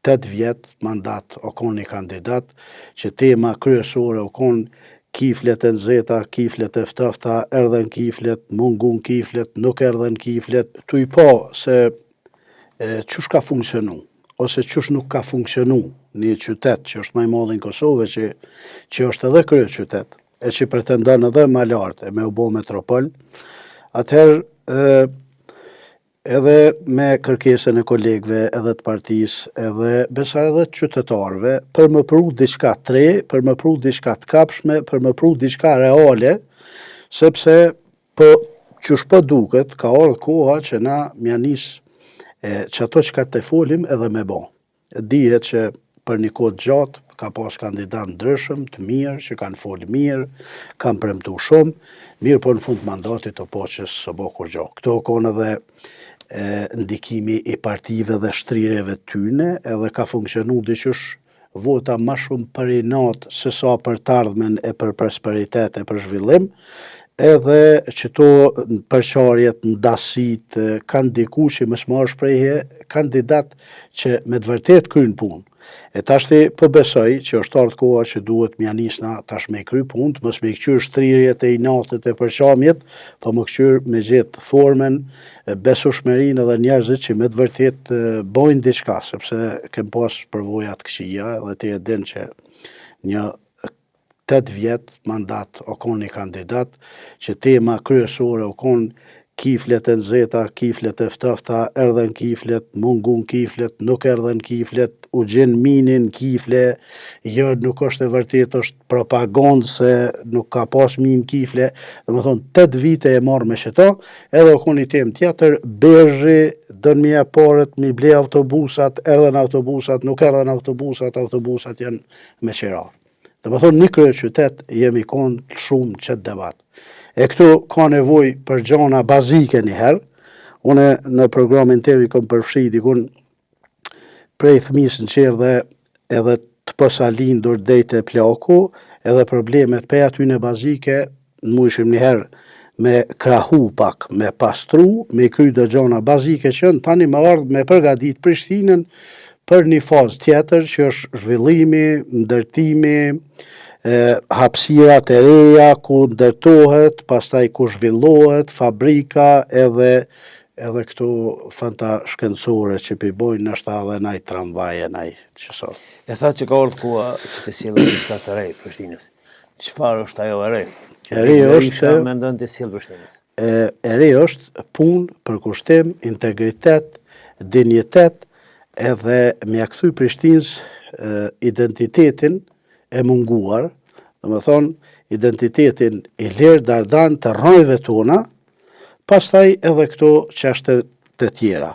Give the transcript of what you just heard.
8 vjet mandat o kon një kandidat që tema kryesore o kon kiflet e nxehta, kiflet e ftofta, erdhen kiflet, mungun kiflet, nuk erdhen kiflet, tu i po se çush ka funksionu, ose çush nuk ka funksionu një qytet që është më i madh në Kosovë, që është edhe krye qytet, e që pretendon edhe më lart e me u bë metropol, atëherë edhe me kërkesën e kolegëve edhe të partisë, edhe besa edhe të qytetarëve, për më pru diçka të re, për më pru diçka të kapshme, për më pru diçka reale, sepse qysh po duket, ka ardhur koha që na mja nis që ato që ka të folim edhe me bo. Dihet që për një kohë gjatë ka pas kandidat ndryshëm, të mirë, që kanë folë mirë, kanë premtu shumë, mirë po në fund mandatit o po që së bo kur gjo. Këto konë edhe ndikimi i partive dhe shtrireve tyne, edhe ka funksionu diqysh vota ma shumë për inat se sa për të ardhmen e për prosperitet e për zhvillim, edhe që to përqarjet, ndasit, kanë diku që më s'ma shprejhe kandidat që me të vërtet krynë punë. E tashti po besoj që është ardhur koha që duhet mja nisna tash me kry punë, mos me këqyr shtrirjet e inatet e përqamjet, po më këqyr me gjithë formen, besueshmërinë edhe njerëzit që me të vërtet bojnë diçka, sepse kem pas përvojat këqija dhe ti e din që një 8 vjet mandat o kon një kandidat që tema kryesore o kon kiflet e nxehta, kiflet e ftofta, erdhen kiflet, mungun kiflet, nuk erdhen kiflet, u gjen minin kifle, jo nuk është e vërtet, është propagandë se nuk ka pas min kifle, dhe më thonë 8 vite e marrë me qëto, edhe o kon një tem tjetër, Bergji, dën mi e parët, mi ble autobusat, erdhen autobusat, nuk erdhen autobusat janë me qira. Dhe më thonë një krye qytet jemi konë shumë qëtë debat. E këtu ka nevoj për gjana bazike njëherë. Une në programin tim i kom përfshi dikun prej thmis në qerë dhe edhe të posa lindur dejtë e plaku, edhe problemet për atyne bazike, në mujshim njëherë me krahu pak, me pastru, me kry dhe gjana bazike që në tani më ardhë me përgadit Prishtinën për një fazë tjetër që është zhvillimi, ndërtimi, hapësirat e reja ku ndërtohet, pastaj ku zhvillohet, fabrika edhe këto fanta shkencore që pibojnë nështë edhe naj tramvaje, naj qëso. E tha që ka ardhur koha që të sjellë diçka të re Prishtinës. Çfarë është ajo e re? E re është mendon të sjellë Prishtinës. E re është punë, përkushtim, integritet, dinjitet, edhe me ja kthy Prishtinës identitetin e munguar, dhe më thonë, identitetin i lirë dardan të rrojve tona, pastaj edhe këto çështje të tjera.